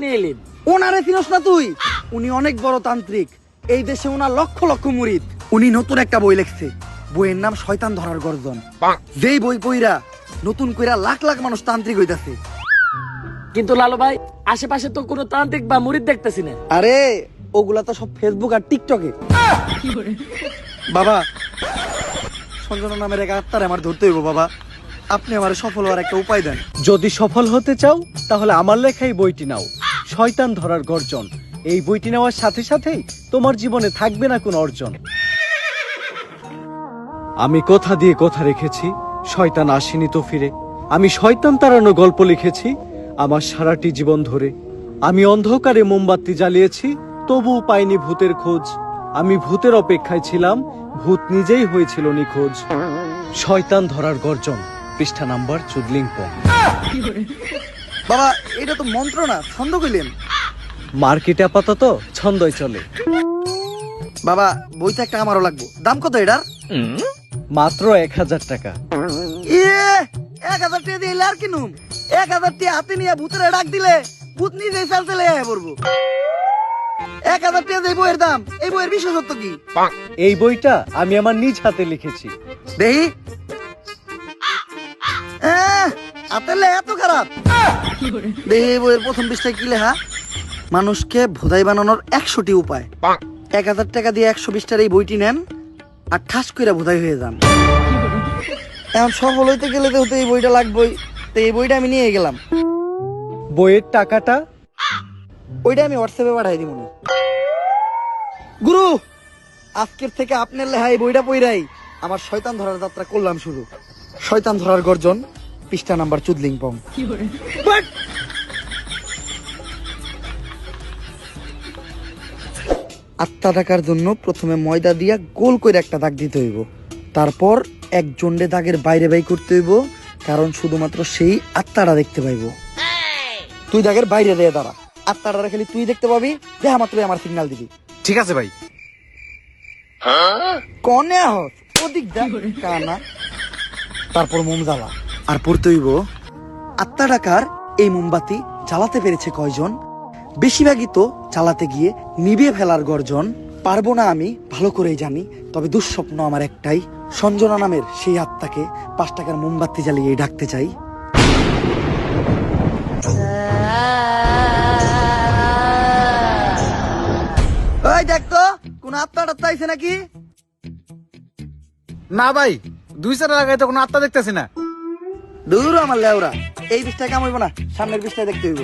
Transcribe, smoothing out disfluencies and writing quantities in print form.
নিয়ে এলেন? ওনারে চিনস না তুই? উনি অনেক বড় তান্ত্রিক, এই দেশে ওনার লক্ষ লক্ষ মুরিদ। উনি নতুন একটা বই লিখছে, বইয়ের নাম শয়তান ধরার গর্জন। যেই বই পইরা নতুন কইরা লাখ লাখ মানুষ তান্ত্রিক হইতাছে। কিন্তু লালু ভাই, আশেপাশে তো কোনো তান্ত্রিক বা মুরিদ দেখতেছি না। আরে ওগুলা তো সব ফেসবুক আর টিকটকে। বাবা, সঞ্জনা নামের এক আত্মার আমার ধরতে হইব বাবা, আপনি আমার সফল হওয়ার একটা উপায় দেন। যদি সফল হতে চাও তাহলে আমার লেখা এই বইটি নাও, শয়তান ধরার গর্জন। এই বইটি নেওয়ার সাথে সাথেই তোমার জীবনে থাকবে না কোনো অর্জন। আমি কথা দিয়ে কথা রেখেছি, শয়তান আসেনি তো ফিরে। আমি শয়তান তাড়ানো গল্প লিখেছি আমার সারাটি জীবন ধরে। আমি অন্ধকারে মোমবাতি জ্বালিয়েছি, তবুও পাইনি ভূতের খোঁজ। আমি ভূতের অপেক্ষায় ছিলাম, ভূত নিজেই হয়েছিল নিখোঁজ। শয়তান ধরার গর্জন, পৃষ্ঠা নাম্বার চুদলিংপং। বাবা, এটা তো মন্ত্র না, ছন্দ কইলেন। মার্কেটে আপাতত ছন্দই চলে। বাবা, বইটা একটা আমারও লাগবো। দাম কত এটার? মাত্র 1000 টাকা। 1000 টাকা দিয়ে আর কিনুম? 1000 টাকা হাতে নিয়ে ভূতের ডাক দিলে ভূত নিজেই চাল চলে আয় পড়বো। 1000 টাকা দিয়ে বইয়ের দাম, এই বইয়ের বিশেষত্ব কি? এই বইটা আমি আমার নিজ হাতে লিখেছি। দেহি হাতে এত খারাপ। দেহি এই বইয়ের প্রথম পৃষ্ঠায় কি লেখা? মানুষকে ভোদাই বানানোর 100টি উপায়। 1000 টাকা দিয়ে 120টার এই বইটি নেন আর ঠাস করে ভোদাই হয়ে যান। এখন সফল হইতে গেলে তো এই বইটা লাগবেই, তো এই বইটা আমি নিয়ে গেলাম। বইয়ের টাকাটা? ওইটা আমি হোয়াটসঅ্যাপে পাঠাই দিব। গুরু, আজকের থেকে আপনার লেখা এই বইটা পইরাই আমার শয়তান ধরার যাত্রা করলাম শুরু। শয়তান ধরার গর্জন, পৃষ্ঠা নাম্বার চুদলিংপং। আত্মা ডাকার জন্য প্রথমে ময়দা দিয়া গোল করে একটা দাগ দিতে হইব, তারপর এক জন্ডে দাগের বাইরে বাই করতে হইব, কারণ শুধুমাত্র সেই আত্মাটা দেখতে পাইব। তুই দাগের বাইরে দিয়ে দাঁড়া, আত্মাটা খালি তুই দেখতে পাবি, দেখা মাত্র আমার সিগন্যাল দিবি। ঠিক আছে ভাই। কনে আহত ওদিক দেখ কানা। তারপর মোম জ্বালা আর পড়তে হইব, আত্মা ডাকার এই মোমবাতি জ্বালাতে পেরেছে কয়জন? বেশিরভাগই তো জ্বালাতে গিয়ে নিভিয়ে ফেলার গর্জন। পারবো না আমি ভালো করেই জানি, তবে দুঃস্বপ্ন আমার একটাই, সঞ্জনা নামের সেই আত্মাকে 5 টাকার মোমবাতি জ্বালিয়ে ডাকতে চাই। ওই দেখ তো কোন আত্মাটা চাইছে নাকি? না ভাই, 2 লাগাই তো কোনো আত্মা দেখতেছি না। দূর আমার লেওরা, এই বিষটা কাম হইব না, সামনের বিষটা দেখতে হইব।